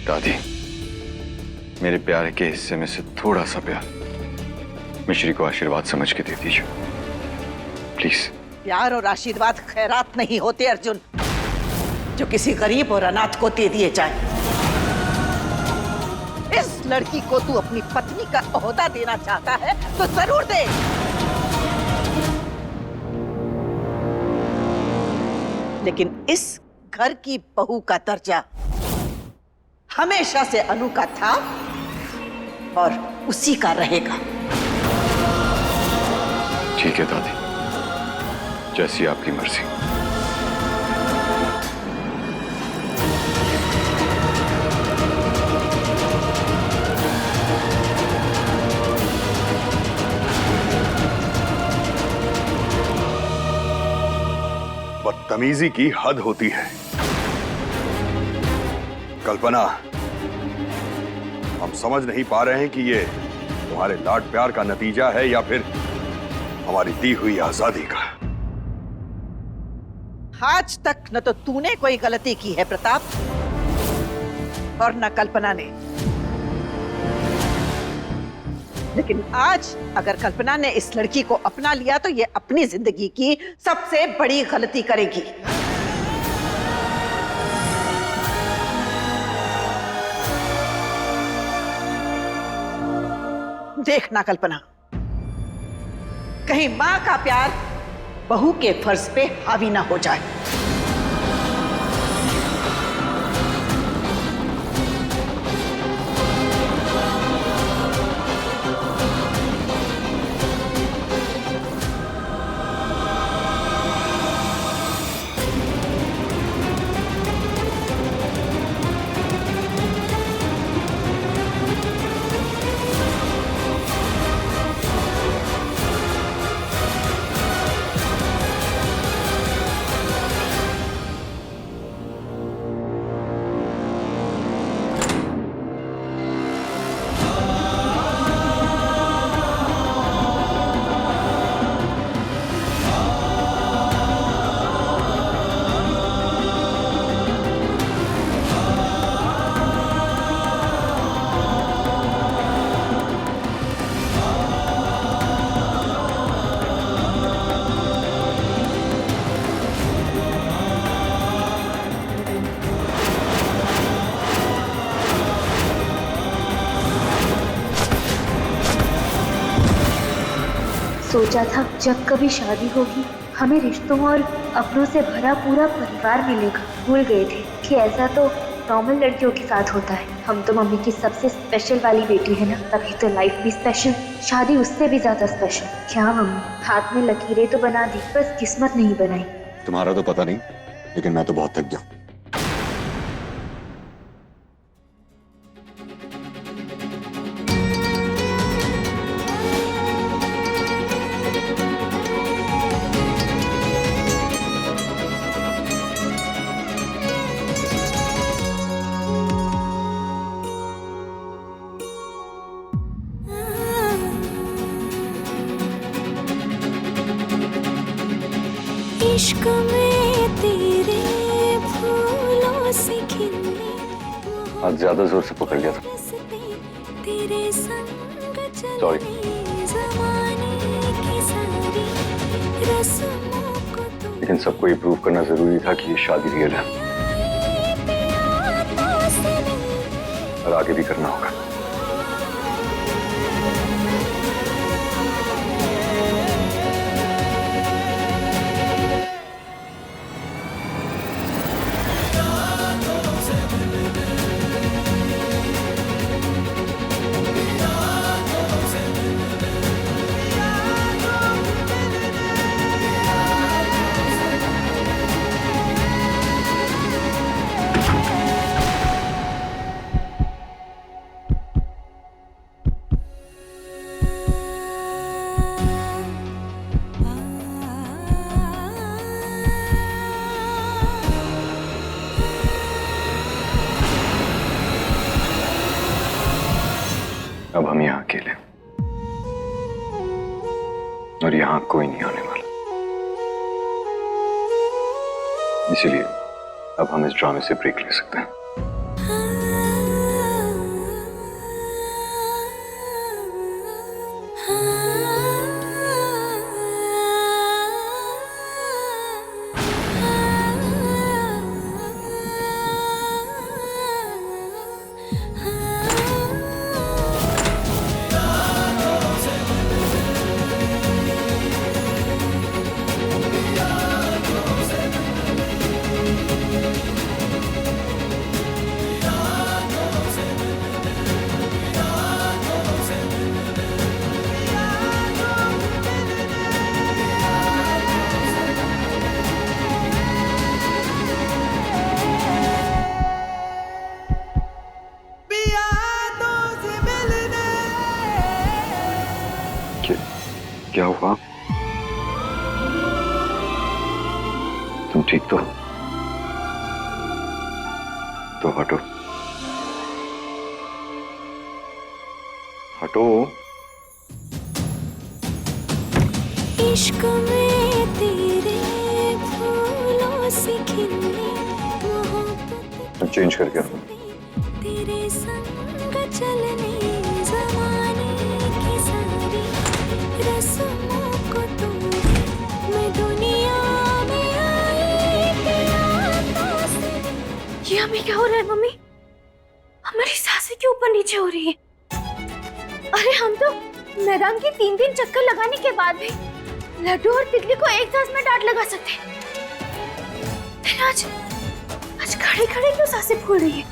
दादी, मेरे प्यार के हिस्से में से थोड़ा सा प्यार मिश्री को आशीर्वाद समझ के दे दीजिए प्लीज। प्यार और आशीर्वाद खैरात नहीं होते अर्जुन, जो किसी गरीब और अनाथ को दे दिए जाए। इस लड़की को तू अपनी पत्नी का ओहदा देना चाहता है तो जरूर दे, लेकिन इस घर की बहू का दर्जा हमेशा से अनु का था और उसी का रहेगा। ठीक है दादी, जैसी आपकी मर्जी। बदतमीजी की हद होती है। कल्पना, हम समझ नहीं पा रहे हैं कि ये तुम्हारे लाड प्यार का नतीजा है या फिर हमारी दी हुई आजादी का। आज तक न तो तूने कोई गलती की है प्रताप, और न कल्पना ने। लेकिन आज अगर कल्पना ने इस लड़की को अपना लिया तो ये अपनी जिंदगी की सबसे बड़ी गलती करेगी। देखना कल्पना, कहीं मां का प्यार बहू के फर्ज पे हावी ना हो जाए। सोचा था जब कभी शादी होगी हमें रिश्तों और अपनों से भरा पूरा परिवार मिलेगा। भूल गए थे कि ऐसा तो नॉर्मल लड़कियों के साथ होता है। हम तो मम्मी की सबसे स्पेशल वाली बेटी है ना, तभी तो लाइफ भी स्पेशल, शादी उससे भी ज्यादा स्पेशल। क्या मम्मी, हाथ में लकीरें तो बना दी, बस किस्मत नहीं बनाई। तुम्हारा तो पता नहीं, लेकिन मैं तो बहुत थक गया। इश्क में तेरे फूलों से खिलने, आज ज्यादा जोर से पकड़ गया था, तेरे संग सॉरी। ज़माने की सारी रस्मों को तो लेकिन सबको ये प्रूव करना जरूरी था कि ये शादी रियल है, और आगे भी करना होगा। अब हम यहाँ अकेले, और यहाँ कोई नहीं आने वाला। इसीलिए अब हम इस ड्रामे से ब्रेक ले सकते हैं। क्या हुआ? तुम ठीक तो हो? तो हटो, हटो। इश्क में तेरे फूलों से खिलने मोहब्बत चेंज करके आओ। तेरे संग चलने ज़माने की सारी रस्मों को तोड़े मैं दुनिया में आई प्यारों से। ये हमें क्या हो रहा है मम्मी? हमारी सांसें क्यों ऊपर नीचे हो रही है? अरे हम तो मैदान के 3 चक्कर लगाने के बाद भी लड्डू और तितली को एक सांस में डांट लगा सकते हैं। फिर आज खड़े खड़े क्यों सांसें फूल रही है?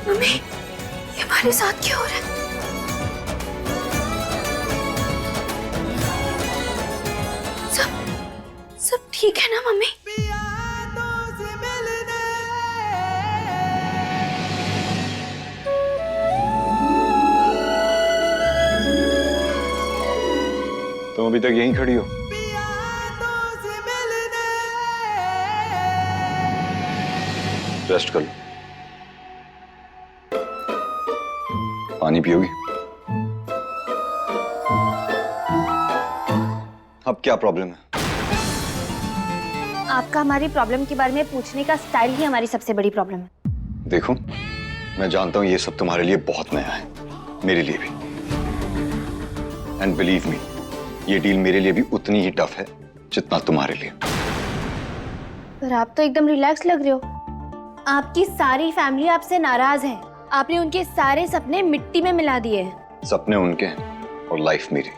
मम्मी, ये हमारे साथ क्या हो रहा है? सब ठीक है ना मम्मी? तुम अभी तक यहीं खड़ी हो? रेस्ट कर लो। पानी पियोगी? अब क्या प्रॉब्लम है? आपका हमारी प्रॉब्लम के बारे में पूछने का स्टाइल ही हमारी सबसे बड़ी प्रॉब्लम है। देखो, मैं जानता हूं ये सब तुम्हारे लिए बहुत नया है, मेरे लिए भी। एंड बिलीव मी, ये डील मेरे लिए भी उतनी ही टफ है जितना तुम्हारे लिए। पर आप तो एकदम रिलैक्स लग रहे हो। आपकी सारी फैमिली आपसे नाराज है। आपने उनके सारे सपने मिट्टी में मिला दिए हैं। सपने उनके हैं और लाइफ मेरी,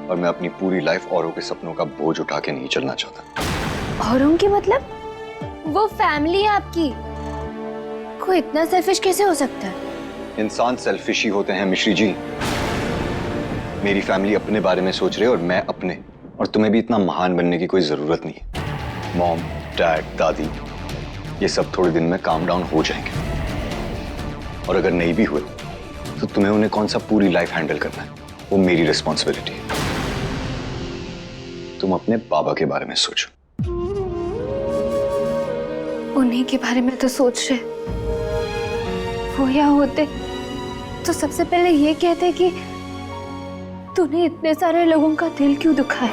और मैं अपनी पूरी लाइफ औरों के सपनों का बोझ उठा के नहीं चलना चाहता। औरों के मतलब? वो फैमिली है आपकी। कोई इतना सेल्फिश कैसे हो सकता है? इंसान सेल्फिश ही होते हैं मिश्री जी। मेरी फैमिली अपने बारे में सोच रही है और मैं अपने, और तुम्हें भी इतना महान बनने की कोई जरूरत नहीं है। मॉम, डैड, दादी, ये सब थोड़े दिन में काम डाउन हो जाएंगे, और अगर नहीं भी हुए तो तुम्हें उन्हें कौन सा पूरी लाइफ हैंडल करना है, वो मेरी रिस्पॉन्सिबिलिटी है। तुम अपने बाबा के बारे में सोचो। उन्हीं के बारे में तो सोच रहे। वो यहाँ होते तो सबसे पहले ये कहते कि तूने इतने सारे लोगों का दिल क्यों दुखाया।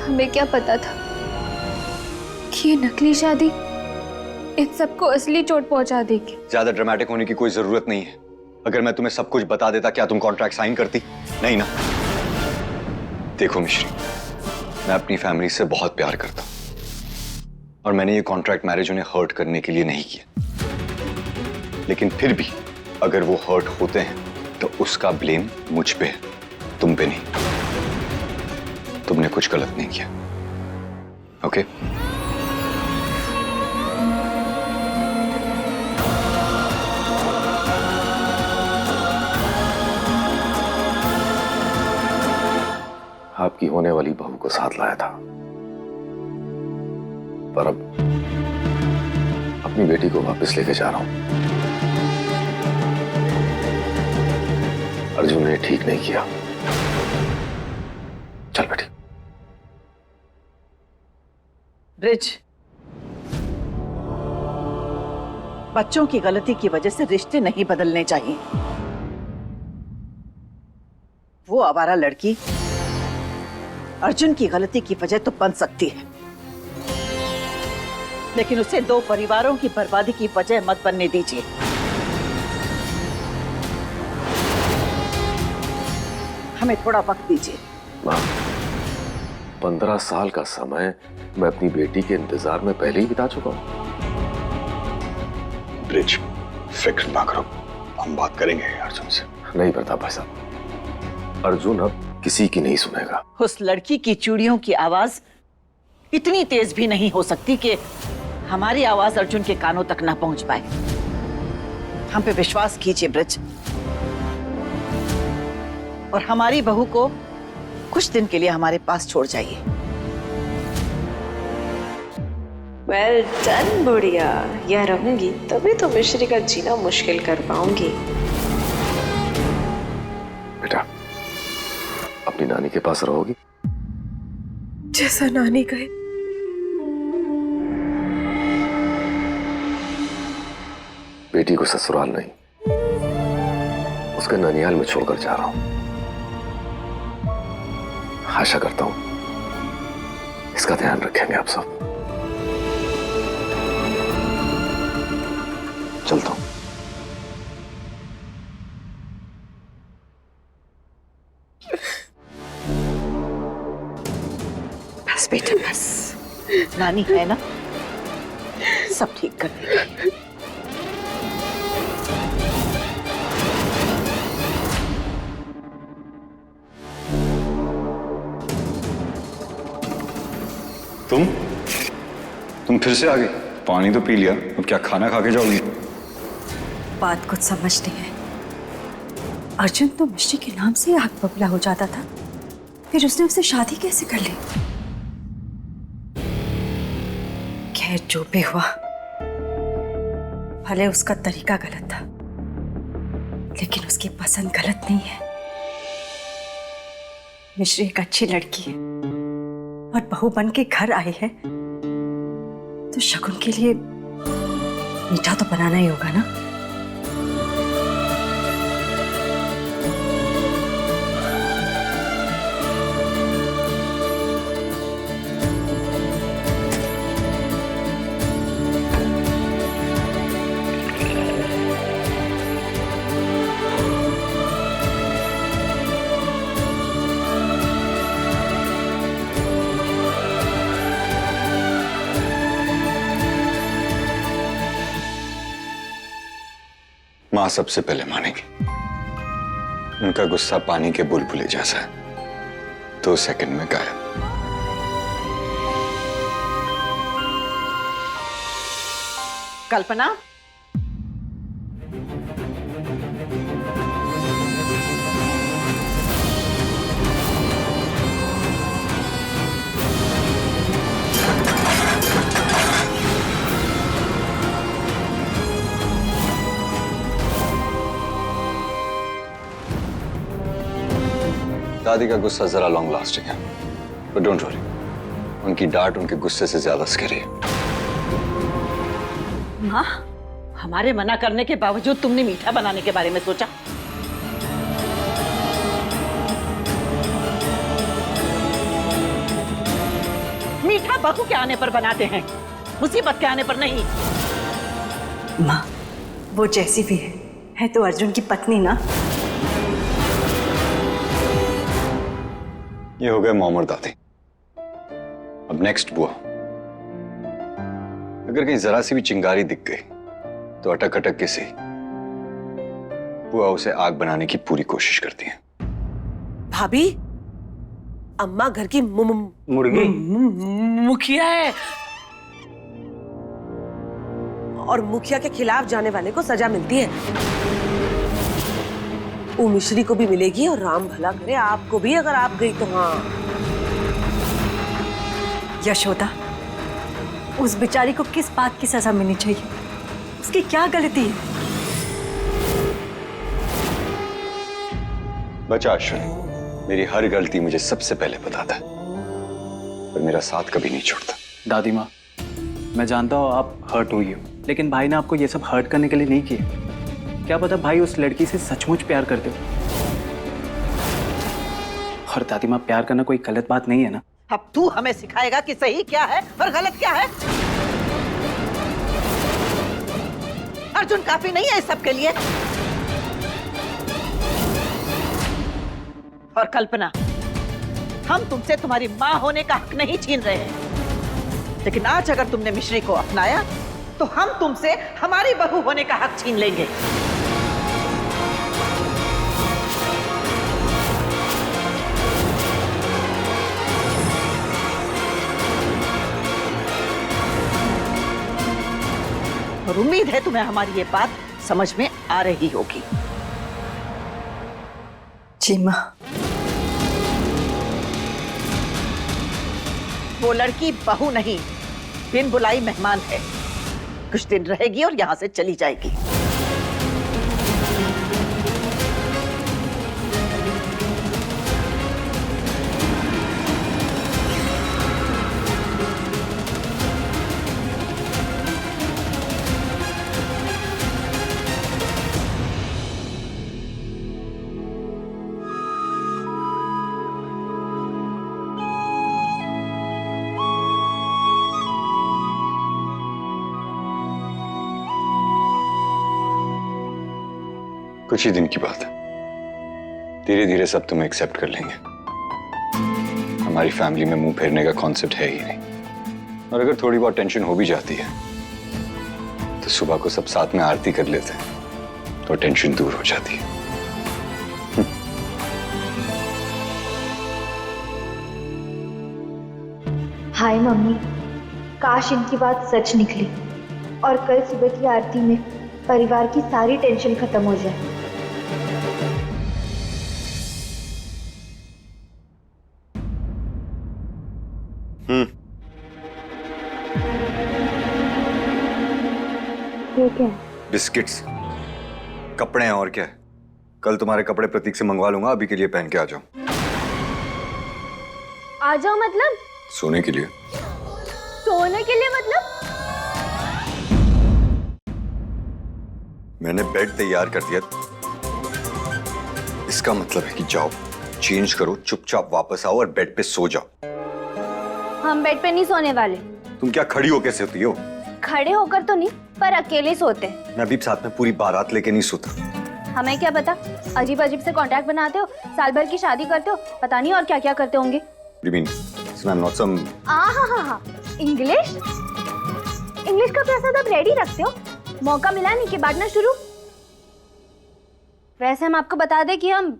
हमें क्या पता था कि ये नकली शादी इन सबको असली चोट पहुंचा देगी। ज्यादा ड्रामेटिक होने की कोई जरूरत नहीं है। अगर मैं तुम्हें सब कुछ बता देता, क्या तुम कॉन्ट्रैक्ट साइन करती? नहीं ना। देखो मिश्री, मैं अपनी फैमिली से बहुत प्यार करता हूं, और मैंने ये कॉन्ट्रैक्ट मैरिज उन्हें हर्ट करने के लिए नहीं किया। लेकिन फिर भी अगर वो हर्ट होते हैं तो उसका ब्लेम मुझ पे है, तुम पे नहीं। तुमने कुछ गलत नहीं किया। ओके? आपकी होने वाली बहू को साथ लाया था, पर अब अपनी बेटी को वापस लेके जा रहा हूं। अर्जुन ने ठीक नहीं किया। चल बेटी। ब्रिज, बच्चों की गलती की वजह से रिश्ते नहीं बदलने चाहिए। वो आवारा लड़की अर्जुन की गलती की वजह तो बन सकती है, लेकिन उसे 2 परिवारों की बर्बादी की वजह मत बनने दीजिए। हमें थोड़ा वक्त दीजिए। मां, 15 साल का समय मैं अपनी बेटी के इंतजार में पहले ही बिता चुका हूं। ब्रिज, फिक्र ना करो, हम बात करेंगे अर्जुन से। नहीं प्रताप भाई साहब, अर्जुन अब किसी की नहीं सुनेगा। उस लड़की की चूड़ियों की आवाज इतनी तेज भी नहीं हो सकती कि हमारी आवाज अर्जुन के कानों तक ना पहुंच पाए। हम पे विश्वास कीजिए ब्रिज, और हमारी बहू को कुछ दिन के लिए हमारे पास छोड़ जाइए। वेल डन बुढ़िया, यह रहूंगी तभी तो मिश्री का जीना मुश्किल कर पाऊंगी। बेटा, अपनी नानी के पास रहोगी? जैसा नानी कहे। बेटी को ससुराल नहीं, उसके ननिहाल में छोड़कर जा रहा हूं। आशा करता हूं इसका ध्यान रखेंगे आप सब। चलता हूं। बस बेटा बस, नानी है ना, सब ठीक कर देगी। तुम फिर से आ गई? पानी तो पी लिया, अब क्या खाना खा के जाओगी? बात कुछ समझती है। अर्जुन तो मिश्री के नाम से आग बबूला हो जाता था, फिर उसने उससे शादी कैसे कर ली? खैर जो भी हुआ, भले उसका तरीका गलत था, लेकिन उसकी पसंद गलत नहीं है। मिश्री एक अच्छी लड़की है और बहू बन के घर आई है, तो शगुन के लिए मीठा तो बनाना ही होगा ना। मां सबसे पहले मानेगी। उनका गुस्सा पानी के बुलबुले जैसा है, 2 सेकंड में गायब। कल्पना, दादी का गुस्सा जरा लॉन्ग लास्टिंग है, बट डोंट वरी, उनकी डांट उनके गुस्से से ज्यादा स्कैरी है। माँ, हमारे मना करने के बावजूद तुमने मीठा बनाने के बारे में सोचा? मीठा बहू के आने पर बनाते हैं, मुसीबत के आने पर नहीं। माँ, वो जैसी भी है तो अर्जुन की पत्नी ना। ये हो गए मोहम्मद दादी। अब नेक्स्ट बुआ। अगर कहीं जरा सी भी चिंगारी दिख गई तो अटक अटक के सही बुआ उसे आग बनाने की पूरी कोशिश करती है। भाभी, अम्मा घर की मुर्गी मुखिया है और मुखिया के खिलाफ जाने वाले को सजा मिलती है। वो मिश्री को भी मिलेगी और राम भला करे आपको भी, अगर आप गई तो। हाँ यशोदा, उस बेचारी को किस बात की सजा मिलनी चाहिए? उसकी क्या गलती है? बचा अश्विनी, मेरी हर गलती मुझे सबसे पहले बताता है, पर मेरा साथ कभी नहीं छोड़ता। दादी माँ, मैं जानता हूँ आप हर्ट हुई हो, लेकिन भाई ने आपको ये सब हर्ट करने के लिए नहीं किया। क्या पता भाई उस लड़की से सचमुच प्यार करते हो। और दादी माँ, प्यार करना कोई गलत बात नहीं है ना। अब तू हमें सिखाएगा कि सही क्या है और गलत क्या है? अर्जुन काफी नहीं है इस सब के लिए। और कल्पना, हम तुमसे तुम्हारी माँ होने का हक नहीं छीन रहे हैं, लेकिन आज अगर तुमने मिश्री को अपनाया तो हम तुमसे हमारी बहू होने का हक छीन लेंगे। और उम्मीद है तुम्हें हमारी ये बात समझ में आ रही होगी। जी माँ। वो लड़की बहू नहीं, बिन बुलाई मेहमान है। कुछ दिन रहेगी और यहां से चली जाएगी। कुछ ही दिन की बात है, धीरे धीरे सब तुम्हें एक्सेप्ट कर लेंगे। हमारी फैमिली में मुंह फेरने का कॉन्सेप्ट है ही नहीं, और अगर थोड़ी बहुत टेंशन हो भी जाती है तो सुबह को सब साथ में आरती कर लेते हैं तो टेंशन दूर हो जाती है। हाय मम्मी, काश इनकी बात सच निकली और कल सुबह की आरती में परिवार की सारी टेंशन खत्म हो जाए। ये क्या है? बिस्किट्स, कपड़े हैं और क्या है। कल तुम्हारे कपड़े प्रतीक से मंगवा लूंगा, अभी के लिए पहन के आ जाओ। आ जाओ मतलब? सोने के लिए। सोने के लिए मतलब? मैंने बेड तैयार कर दिया, इसका मतलब है कि जाओ, चेंज करो, चुपचाप वापस आओ और बेड पे सो जाओ। हम बेड पे नहीं सोने वाले। तुम क्या खड़ी हो कैसे होती हो? खड़े होकर तो नहीं, पर अकेले सोते। मैं अभी साथ में पूरी बारात लेके नहीं सोता। हमें क्या पता, अजीब अजीब से कॉन्ट्रैक्ट बनाते हो, साल भर की शादी करते हो, पता नहीं और क्या क्या करते होंगे। I'm not some... हाँ, इंग्लिश का पैसा तब रेडी रखते हो, मौका मिला नहीं कि बांटना शुरू। वैसे हम आपको बता दें कि हम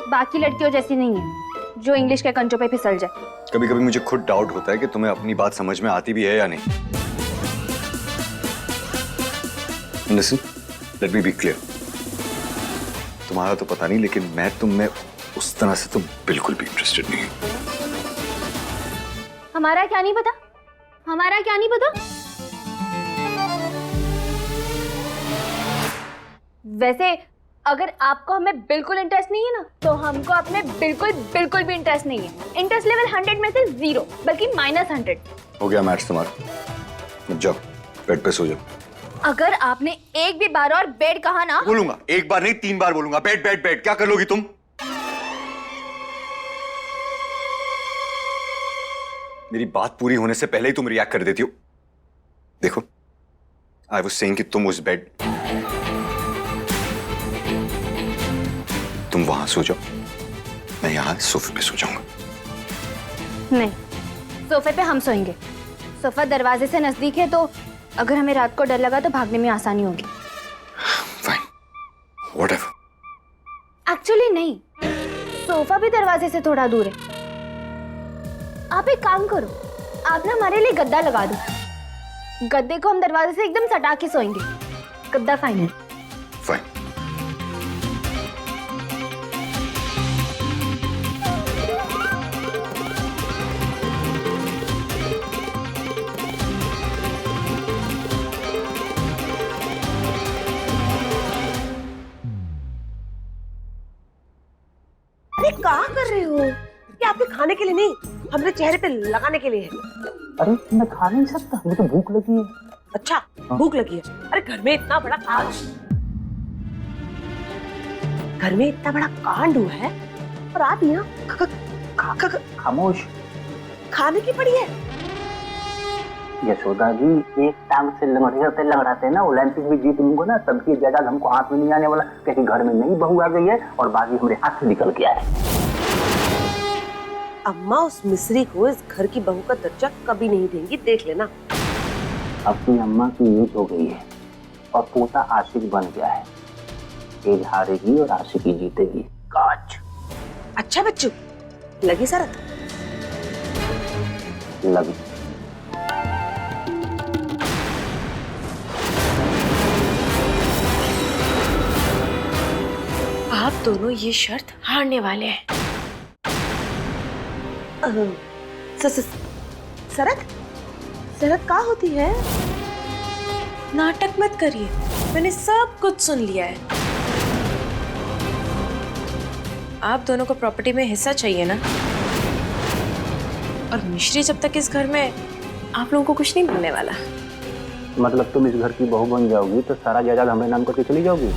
बाकी लड़कियों जैसी नहीं है जो इंग्लिश के कंचों पे फिसल जाए। कभी कभी मुझे खुद डाउट होता है कि तुम्हें अपनी बात समझ में आती भी है या नहीं। Listen, let me be clear. तुम्हारा तो पता नहीं, लेकिन मैं तुम में उस तरह से तो बिल्कुल भी इंटरेस्टेड नहीं हूँ। हमारा क्या नहीं पता? हमारा क्या नहीं पता? वैसे अगर आपको हमें बिल्कुल इंटरेस्ट नहीं है ना, तो हमको अपने बिल्कुल भी इंटरेस्ट नहीं है। इंटरेस्ट लेवल 100 में से 0, बल्कि -100। हो गया मैच तुम्हारा, मत जाओ, बेड पे सो जाओ। अगर आपने एक भी बार और बेड कहा ना, बोलूंगा, एक बार नहीं 3 बार बोलूंगा, बेड बेड बेड। क्या कर लोगी तुम? मेरी बात पूरी होने से पहले ही तुम रिएक्ट कर देती हो। देखो, आई वाज सेइंग कि तुम उस बेड, तुम वहां सो जाओ, मैं यहां सोफे पे सो जाऊंगा। नहीं, सोफे पे हम सोएंगे। सोफा दरवाजे से नजदीक है, तो अगर हमें रात को डर लगा तो भागने में आसानी होगी। Fine, whatever. एक्चुअली नहीं, सोफा भी दरवाजे से थोड़ा दूर है। आप एक काम करो, आप ना हमारे लिए गद्दा लगा दो। गद्दे को हम दरवाजे से एकदम सटा के सोएंगे। गद्दा फाइनल। फाइन। अरे क्या कर रहे हो? ये आपके खाने के लिए नहीं, हमने चेहरे पे लगाने के लिए है। अरे मैं खा नहीं सकता, मुझे तो भूख लगी है। अच्छा, भूख लगी है? अरे घर में इतना बड़ा कांड हुआ है और आप यहाँ खामोश। खाने की पड़ी है। यशोदा जी, एक टांग से लंगड़ाते ना, ओलंपिक में जीत लूंगा ना, तब की जायदाद हमको हाथ में नहीं आने वाला, क्योंकि घर में नई बहू आ गई है और बाकी हमारे हाथ से निकल गया है। अम्मा उस मिस्री को इस घर की बहू का दर्जा कभी नहीं देंगी, देख लेना। अपनी अम्मा की एज हो गई है और पोता आशिक बन गया है। एज हारेगी और आशिकी जीतेगी। काच। अच्छा बच्चू, लगी शरत? लगी। आप दोनों ये शर्त हारने वाले हैं। शरत क्या होती है? नाटक मत करिए, मैंने सब कुछ सुन लिया है। आप दोनों को प्रॉपर्टी में हिस्सा चाहिए ना, और मिश्री जब तक इस घर में, आप लोगों को कुछ नहीं मिलने वाला। मतलब तुम इस घर की बहू बन जाओगी तो सारा जायदाद हमें नाम करके चली जाओगी?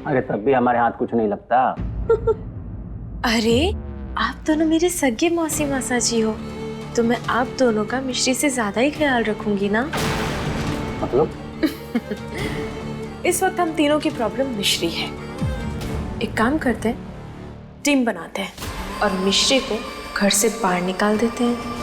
अरे तब भी हमारे हाथ कुछ नहीं लगता। अरे आप दोनों मेरे सगे मौसी मासा जी हो, तो मैं आप दोनों का मिश्री से ज्यादा ही ख्याल रखूंगी ना। मतलब? इस वक्त हम तीनों की प्रॉब्लम मिश्री है। एक काम करते हैं, टीम बनाते हैं और मिश्री को घर से बाहर निकाल देते हैं।